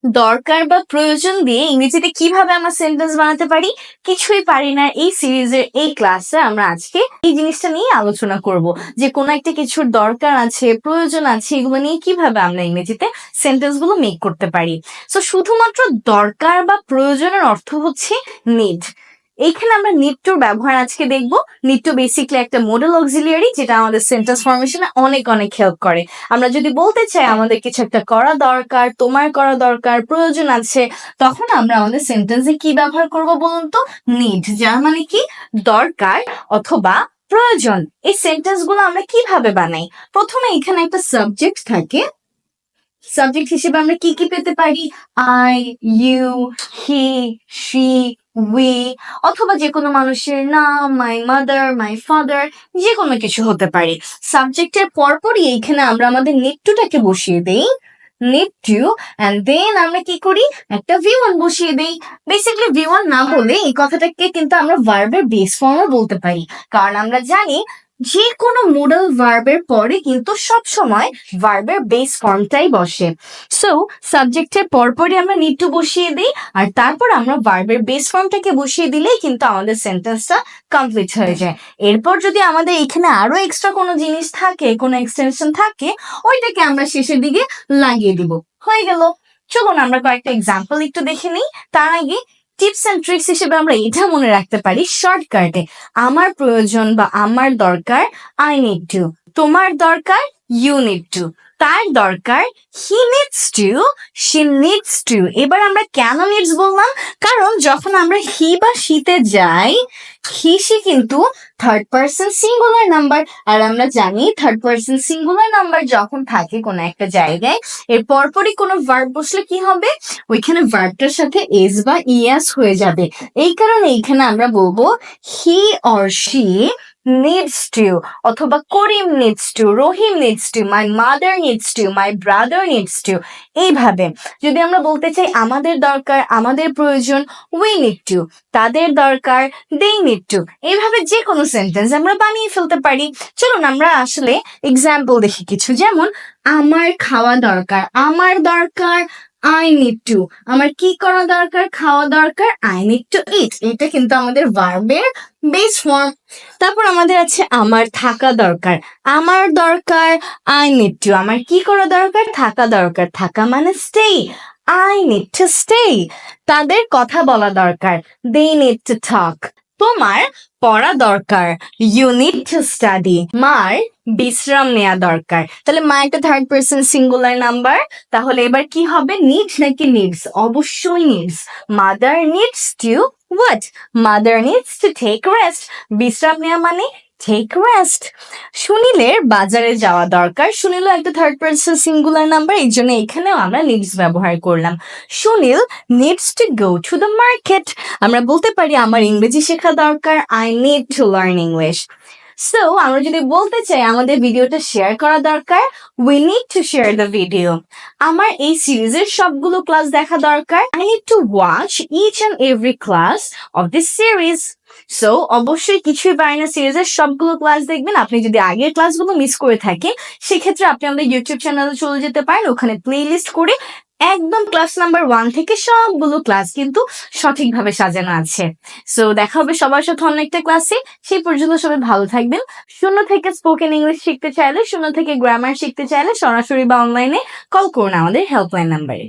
দরকার বা প্রয়োজন দিয়ে ইংরেজিতে কিভাবে আমরা সেন্টেন্স বানাতে পারি? কিছুই পারি না। এই সিরিজের এই ক্লাসে আমরা আজকে এই জিনিসটা নিয়ে আলোচনা করব যে কোনো একটা কিছুর দরকার আছে, প্রয়োজন আছে, এগুলো নিয়ে কিভাবে আমরা ইংরেজিতে সেন্টেন্স গুলো মেক করতে পারি। সো শুধুমাত্র দরকার বা প্রয়োজনের অর্থ হচ্ছে নিড। এইখানে আমরা নিড টুর ব্যবহার আজকে দেখব। নিড টু বেসিক্যালি একটা মডেল অক্সিলিয়ারি, যেটা আমাদের সেন্টেন্স ফরমেশনে অনেক অনেক হেল্প করে। আমরা যদি বলতে চাই আমাদের কিছু একটা করা দরকার, তোমার করা দরকার, প্রয়োজন আছে, তখন আমরা আমাদের সেন্টেন্সে কি ব্যবহার করব বলুন তো? নিড, যার মানে কি দরকার অথবা প্রয়োজন। এই সেন্টেন্স গুলো আমরা কিভাবে বানাই? প্রথমে এখানে একটা সাবজেক্ট থাকে। সাবজেক্ট হিসেবে আমরা কি কি পেতে পারি? I, you, he, she, we, অথবা যে কোনো মানুষের নাম, মাই মাদার, মাই ফাদার, যে কোনো কিছু হতে পারে। সাবজেক্টের পরপরই এইখানে আমরা আমাদের নিড টুটাকে বসিয়ে দেই, নিড টু, এন্ড দেন আমরা কি করি? একটা V1 বসিয়ে দেই। বেসিক্যালি V1 না বলে এই কথাটাকে কিন্তু আমরা ভার্বের বেস ফর্মও বলতে পারি, কারণ আমরা জানি যে কোনো মোডাল ভার্বের পরে কিন্তু সব সময় ভার্বের বেস ফর্মটাই বসে। সো সাবজেক্টের পরপরই আমরা নিড টু বসিয়ে দিই, আর তারপর আমরা ভার্বের বেস ফর্মটাকে বসিয়ে দিলেই কিন্তু আমাদের সেন্টেন্সটা কমপ্লিট হয়ে যায়। এরপর যদি আমাদের এখানে আরো এক্সট্রা কোনো জিনিস থাকে, কোনো এক্সটেনশন থাকে, ওইটাকে আমরা শেষের দিকে লাগিয়ে দিব। হয়ে গেল। চলুন আমরা কয়েকটা এক্সাম্পল একটু দেখে নিই। তার আগে টিপস এন্ড ট্রিক্স হিসেবে আমরা এটা মনে রাখতে পারি, শর্টকাটে আমার প্রয়োজন বা আমার দরকার আই নিড টু, তোমার দরকার ইউ নিড টু, তার দরকার হি needs to, she needs to. এবার আমরা কেন নিডস বললাম? কারণ যখন আমরা হি বা শীতে যাই, হি সি কিন্তু থার্ড পার্সন সিঙ্গুলার নাম্বার, আর আমরা জানি থার্ড পার্সন সিঙ্গুলার নাম্বার যখন থাকে কোনো একটা জায়গায়, এর পরপরই কোনো ভার্ব বসলে কি হবে? ওইখানে ভার্বটার সাথে এস বা ইএস হয়ে যাবে। এই কারণে এইখানে আমরা বলবো he or she needs to, অথবা করিম needs to, Rahim needs to, my mother needs to, my brother needs to। এইভাবে যদি আমরা বলতে চাই আমাদের দরকার, আমাদের প্রয়োজন we need to, তাদের দরকার they need to, এইভাবে যে কোনো সেন্টেন্স আমরা বানিয়ে ফেলতে পারি। চলুন আমরা আসলে এক্সাম্পল দেখি কিছু। যেমন আমার খাওয়া দরকার, আমার দরকার I need to, আমার কি করা দরকার? খাওয়া দরকার I need to eat। এটা কিন্তু আমাদের ভার্বের বেস ফর্ম। তারপর আমাদের আছে আমার থাকা দরকার, আমার দরকার I need to, আমার কি করা দরকার? থাকা দরকার, থাকা মানে stay, I need to stay। তাদের কথা বলা দরকার they need to talk। তোমার পড়া দরকার you need to study। মার বিশ্রাম নেওয়া দরকার। তাহলে মা একটা থার্ড পার্সন সিঙ্গুলার নাম্বার, তাহলে এবার কি হবে? নিড নাকি নিডস? অবশ্যই needs. Mother needs to what? Mother needs to take rest. বিশ্রাম নেওয়া মানে টেক রেস্ট। সুনীলের বাজারে যাওয়া দরকার, সুনীলও একটা থার্ড পার্সন সিঙ্গুলার নাম্বার, এই জন্য এখানেও আমরা নিডস ব্যবহার করলাম। Sunil needs to go to the market. আমরা বলতে পারি আমার ইংরেজি শেখা দরকার I need to learn English. So আমরা যদি বলতে চাই আমাদের ভিডিওটা শেয়ার করা দরকার we need to share the video। আমার এই সিরিজের সবগুলো ক্লাস দেখা দরকার I need to watch each and every class of this series। So অবশ্যই কিছুই পারে না সিরিজের সবগুলো ক্লাস দেখবেন। আপনি যদি আগের ক্লাসগুলো মিস করে থাকেন, সেক্ষেত্রে আপনি আমাদের ইউটিউব চ্যানেলে চলে যেতে পারেন, ওখানে প্লে লিস্ট করে একদম ক্লাস নাম্বার 1 থেকে সবগুলো ক্লাস কিন্তু সঠিকভাবে সাজানো আছে। সো দেখা হবে সবার সাথে অন্য একটা ক্লাসে। সেই পর্যন্ত সবাই ভালো থাকবেন। 0 থেকে স্পোকেন ইংলিশ শিখতে চাইলে, 0 থেকে গ্রামার শিখতে চাইলে সরাসরি বা অনলাইনে কল করুন আমাদের হেল্পলাইন নাম্বারে।